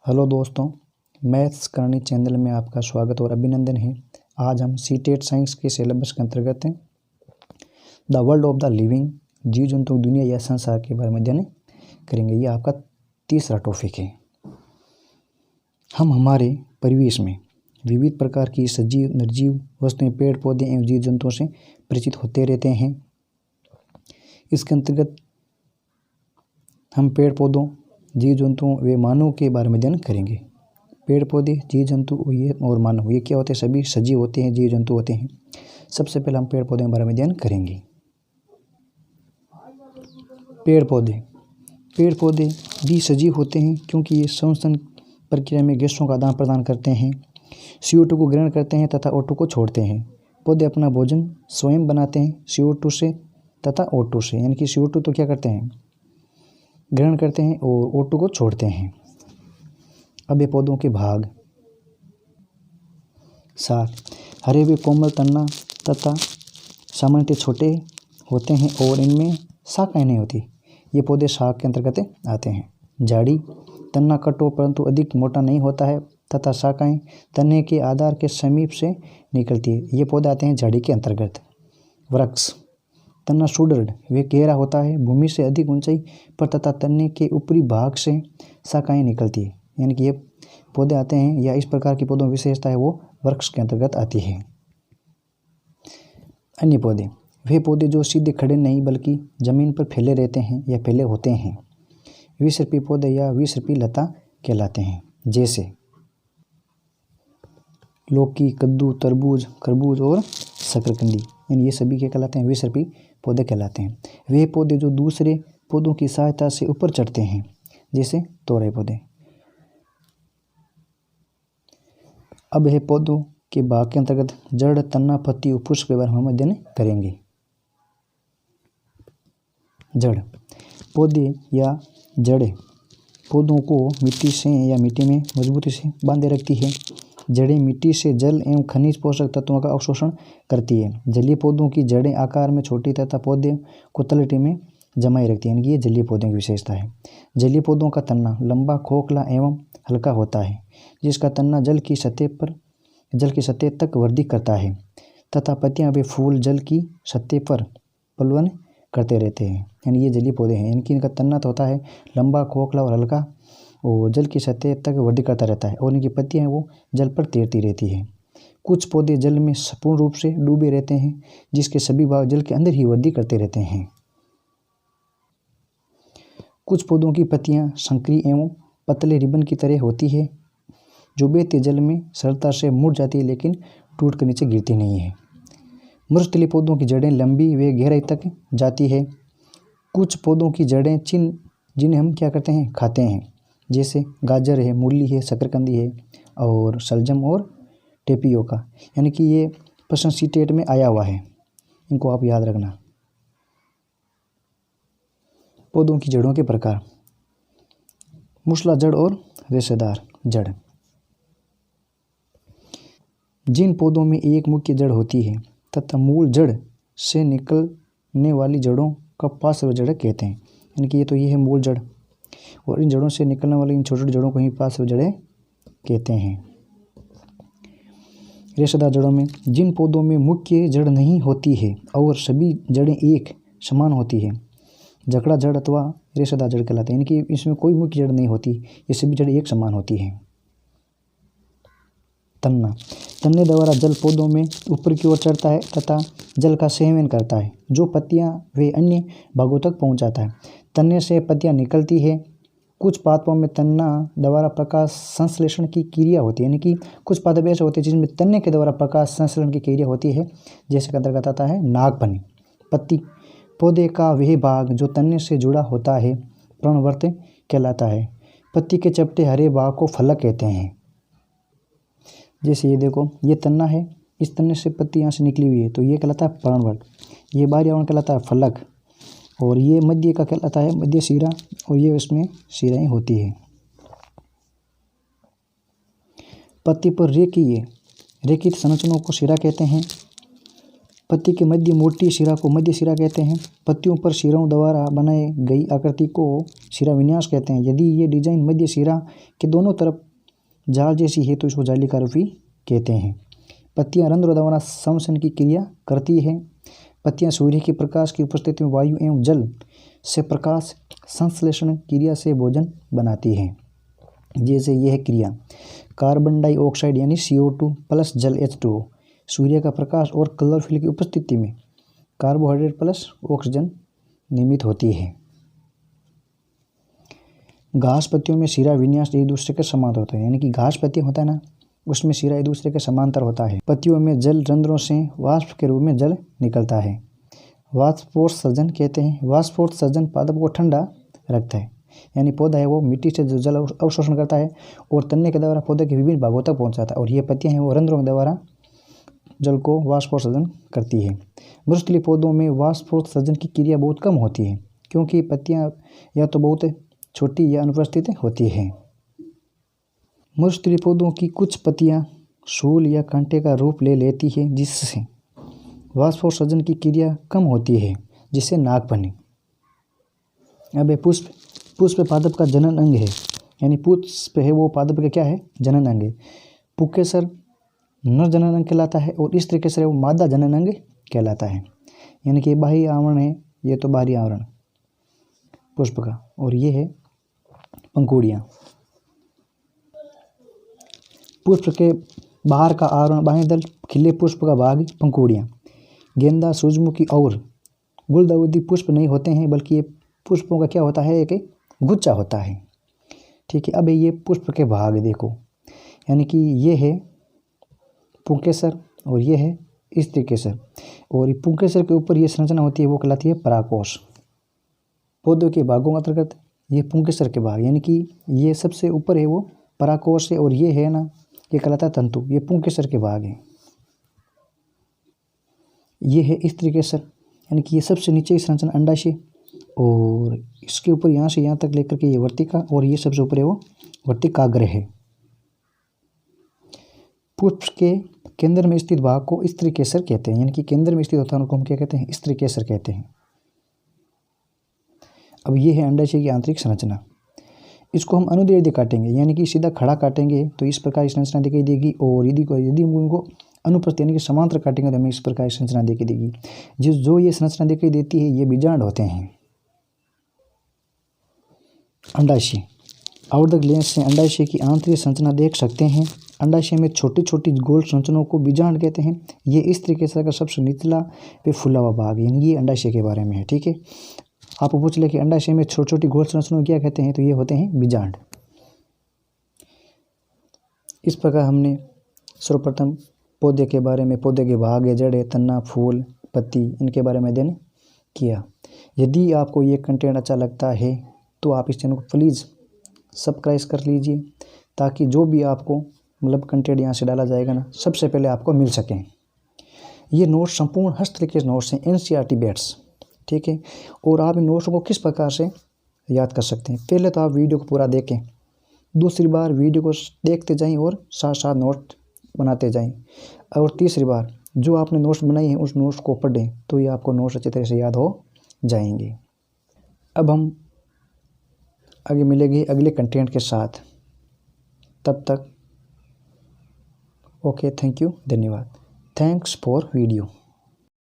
Hello दोस्तों, maths करनी channel में आपका स्वागत और अभिनंदन है। आज हम सीटेट साइंस के सिलेबस के अंतर्गत हैं the world of the living, जीव जंतु दुनिया या संसार के बारे में अध्ययन करेंगे। ये आपका तीसरा टॉपिक है। हम हमारे परिवेश में विविध प्रकार की सजीव निर्जीव वस्तुएं, पेड़ पौधे एवं जीव जंतुओं से परिचित होते रहते हैं। इसके अंतर्गत हम पेड़ पौधों, जीव जंतुओं व मानव के बारे में अध्ययन करेंगे। पेड़ पौधे, जीव जंतु ये और मानव, ये क्या होते हैं? सभी सजीव होते हैं, जीव जंतु होते हैं। सबसे पहले हम पेड़ पौधे के बारे में अध्ययन करेंगे। पेड़ पौधे भी सजीव होते हैं क्योंकि ये श्वसन प्रक्रिया में गैसों का आदान प्रदान करते हैं, CO2 को ग्रहण करते हैं तथा O2 को छोड़ते हैं। पौधे अपना भोजन स्वयं बनाते हैं CO2 से तथा O2 से, यानी कि CO2 तो क्या करते हैं? ग्रहण करते हैं और O2 को छोड़ते हैं। अब ये पौधों के भाग। शाख हरे व कोमल तना तथा सामान्यतः छोटे होते हैं और इनमें शाखाएं नहीं होती। ये पौधे शाख के अंतर्गत आते हैं। झाड़ी तना कटो परंतु अधिक मोटा नहीं होता है तथा शाखाएं तने के आधार के समीप से निकलती है। ये पौधे आते हैं झाड़ी के अंतर्गत। वृक्ष तना सुदृढ़ वे गहरा होता है, भूमि से अधिक ऊंचाई पर तथा तने के ऊपरी भाग से शाखाएं निकलती है। यानी कि ये पौधे आते हैं या इस प्रकार की पौधों की विशेषता है वो वृक्ष के अंतर्गत आती है। अन्य पौधे वे पौधे जो सीधे खड़े नहीं बल्कि जमीन पर फैले रहते हैं या फैले होते हैं, विसर्पी पौधे या विसर्पी लता कहलाते हैं। जैसे लौकी, कद्दू, तरबूज, खरबूज और शकरकंदी, यानी ये सभी क्या कहलाते हैं? विसर्पी पौधे कहलाते हैं। वे पौधे जो दूसरे पौधों की सहायता से ऊपर चढ़ते हैं, जैसे तोरई पौधे। अब यह पौधों के भाग के अंतर्गत जड़, तना, पत्ती और पुष्प के बारे में हम अध्ययन करेंगे। जड़ पौधे या जड़ें पौधों को मिट्टी से या मिट्टी में मजबूती से बांधे रखती है। जड़ें मिट्टी से जल एवं खनिज पोषक तत्वों का अवशोषण करती है। जलीय पौधों की जड़ें आकार में छोटी तथा पौधे को तलहटी में जमाए रखती है, यानी कि ये जलीय पौधों की विशेषता है। जलीय पौधों का तना लंबा, खोखला एवं हल्का होता है, जिसका तना जल की सतह तक वृद्धि करता है तथा पत्तियां व फूल जल की सतह पर पलवन करते रहते हैं। यानी ये जलीय पौधे हैं। इनकी इनका तना तो होता है लंबा, खोखला और हल्का और जल की सतह तक वृद्धि करता रहता है और इनकी पत्तियां हैं वो जल पर तैरती रहती है। कुछ पौधे जल में संपूर्ण रूप से डूबे रहते हैं, जिसके सभी भाग जल के अंदर ही वृद्धि करते रहते हैं। कुछ पौधों की पत्तियां संकरी एवं पतले रिबन की तरह होती है, जो बहते जल में सरलता से मुड़ जाती है लेकिन टूट कर नीचे गिरती नहीं है। मृतस्थलीय पौधों की जड़ें लंबी व गहराई तक जाती है। कुछ पौधों की जड़ें जिन्हें हम क्या करते हैं? खाते हैं, जैसे गाजर है, मूली है, शकरकंदी है और शलजम और टेपियोका। यानी कि ये प्रश्न सीटेट में आया हुआ है, इनको आप याद रखना। पौधों की जड़ों के प्रकार। मूसला जड़ और रेशेदार जड़। जिन पौधों में एक मुख्य जड़ होती है तथा मूल जड़ से निकलने वाली जड़ों का पार्श्व जड़ कहते हैं। यानी कि ये है मूल जड़ और इन जड़ों से निकलने वाली इन छोटी छोटी जड़ों को ही पार्श्व जड़ें कहते हैं। रेशेदार जड़ों में जिन पौधों में मुख्य जड़ नहीं होती है और सभी जड़ें एक समान होती है, जकड़ा जड़ अथवा रेशेदार जड़ कहलाते हैं। यानी कि इसमें कोई मुख्य जड़ नहीं होती, ये सभी जड़ें एक समान होती हैं। तन्ने द्वारा जल पौधों में ऊपर की ओर चढ़ता है तथा जल का सेवन करता है, जो पत्तियां व अन्य भागों तक पहुंच जाता है। तन्ने से पत्तियां निकलती है। कुछ पादपों में तना द्वारा प्रकाश संश्लेषण की क्रिया होती है, यानी कि कुछ पादप ऐसे होते हैं जिसमें तन्ने के द्वारा प्रकाश संश्लेषण की क्रिया होती है, जैसे के अंतर्गत आता है नागफनी। पत्ती पौधे का वह भाग जो तन्ने से जुड़ा होता है पर्णवर्त कहलाता है। पत्ती के चपटे हरे भाग को फलक कहते हैं। जैसे ये देखो, ये तन्ना है, इस तन्ने से पत्ती यहाँ से निकली हुई है तो ये कहलाता है पर्णवर्त। ये बाहरी आवरण कहलाता है फलक और ये मध्य का कहलाता है मध्य शिरा और ये इसमें शिराएं होती है। पत्ती पर रेखित संरचनाओं को शिरा कहते हैं। पत्ती के मध्य मोटी शिरा को मध्य शिरा कहते हैं। पत्तियों पर शिराओं द्वारा बनाई गई आकृति को शिरा विन्यास कहते हैं। यदि ये डिजाइन मध्य शिरा के दोनों तरफ जाल जैसी है तो इसको जालीकार रूपी कहते हैं। पत्तियां रंध्रों द्वारा संवसन की क्रिया करती है। पत्तियां सूर्य के प्रकाश की उपस्थिति में वायु एवं जल से प्रकाश संश्लेषण क्रिया से भोजन बनाती है। जैसे यह क्रिया कार्बन डाइऑक्साइड यानी CO2 प्लस जल H2O, सूर्य का प्रकाश और क्लोरोफिल की उपस्थिति में कार्बोहाइड्रेट प्लस ऑक्सीजन निर्मित होती है। घास पत्तियों में शिरा विन्यास एक दूसरे के समांतर होता है, यानी कि घास पत्ती होता है ना, उसमें शिरा एक दूसरे के समांतर होता है। पत्तियों में जल रंध्रों से वाष्प के रूप में जल निकलता है, वाष्पोत्सर्जन कहते हैं। वाष्पोत्सर्जन पादप को ठंडा रखता है, यानी पौधा है वो मिट्टी से जो जल अवशोषण करता है और तने के द्वारा पौधे के विभिन्न भागों तक पहुंचाता है, और ये पत्तियां हैं वो रंध्रों के द्वारा जल को वाष्पोत्सर्जन करती है। मृतस्थलीय पौधों में वाष्पोत्सर्जन की क्रिया बहुत कम होती है, क्योंकि पत्तियां या तो बहुत छोटी या अनुपस्थित होती है। मृतस्थलीय पौधों की कुछ पत्तियां शूल या कांटे का रूप ले लेती है, जिससे वाष्पोत्सर्जन की क्रिया कम होती है, जिससे नाक बने। अब पुष्प पादप का जनन अंग है, यानी पुष्प है वो पादप का क्या है, जनन अंग है। पुंकेसर नर जनन अंग कहलाता है और स्त्री केसर है वो मादा जनन अंग कहलाता है, यानी कि बाह्य आवरण है, ये तो बाहरी आवरण पुष्प का, और ये है पंखुड़ियाँ। पुष्प के बाहर का आवरण बाह्य दल, खिले पुष्प का भाग पंखुड़ियाँ। गेंदा, सूरजमुखी और गुलदाउदी पुष्प नहीं होते हैं, बल्कि ये पुष्पों का क्या होता है, एक गुच्छा होता है। ठीक है, अब ये पुष्प के भाग देखो, यानी कि ये है पुंकेसर और ये है स्त्री केसर, और पुंकेसर के ऊपर ये संरचना होती है वो कहलाती है परागकोश। पौधों के भागों के अंतर्गत ये पुंकेसर के भाग, यानी कि ये सबसे ऊपर है वो परागकोश है, और ये है ना, ये कहलाता है तंतु, ये पुंकेसर के भाग है। ये है स्त्री केसर, यानी कि ये सबसे नीचे की संरचना अंडाशय, और इसके ऊपर यहाँ से यहाँ तक लेकर के ये वर्तिका, और ये सबसे ऊपर है वो वर्तिकाग्र है। पुष्प के केंद्र में स्थित भाग को स्त्री केसर कहते हैं, यानी कि केंद्र में स्थित होता है उनको हम क्या कहते हैं, स्त्री केसर कहते हैं। अब ये है अंडाशय की आंतरिक संरचना। इसको हम अनुदैर्ध्य यदि काटेंगे, यानी कि सीधा खड़ा काटेंगे तो इस प्रकार की संरचना दिखाई देगी, और यदि हम उनको अनुप्रस्थ यानी कि समांतर काटेंगे तो हमें इस प्रकार की संरचना दिखाई देगी। जो ये संरचना दिखाई देती है ये बीजांड होते हैं। अंडाशय, आवर्धक लेंस से अंडाशय की आंतरिक संरचना देख सकते हैं। अंडाशय में छोटी छोटी गोल संरचनाओं को बीजांड कहते हैं। ये स्त्री केसर का सबसे निचला पे फूला हुआ भाग, यानी ये अंडाशय के बारे में है। ठीक है, आप पूछ ले कि अंडाशय में छोटी छोटी गोल संरचनाओं क्या कहते हैं, तो ये होते हैं बीजांड। इस प्रकार हमने सर्वप्रथम पौधे के बारे में, पौधे के भाग, जड़ें, तना, फूल, पत्ती, इनके बारे में अध्ययन किया। यदि आपको ये कंटेंट अच्छा लगता है तो आप इस चैनल को प्लीज़ सब्सक्राइब कर लीजिए, ताकि जो भी आपको मतलब कंटेंट यहाँ से डाला जाएगा ना, सबसे पहले आपको मिल सकें। ये नोट्स संपूर्ण हस्तलिखित नोट्स हैं, NCERT बैट्स। ठीक है, और आप इन नोट्स को किस प्रकार से याद कर सकते हैं, पहले तो आप वीडियो को पूरा देखें, दूसरी बार वीडियो को देखते जाएं और साथ साथ नोट बनाते जाएं, और तीसरी बार जो आपने नोट्स बनाई हैं उस नोट्स को पढ़ें, तो ये आपको नोट्स अच्छी तरह से याद हो जाएंगे। अब हम आगे मिलेंगे अगले कंटेंट के साथ, तब तक ओके, थैंक यू, धन्यवाद, थैंक्स फॉर वीडियो।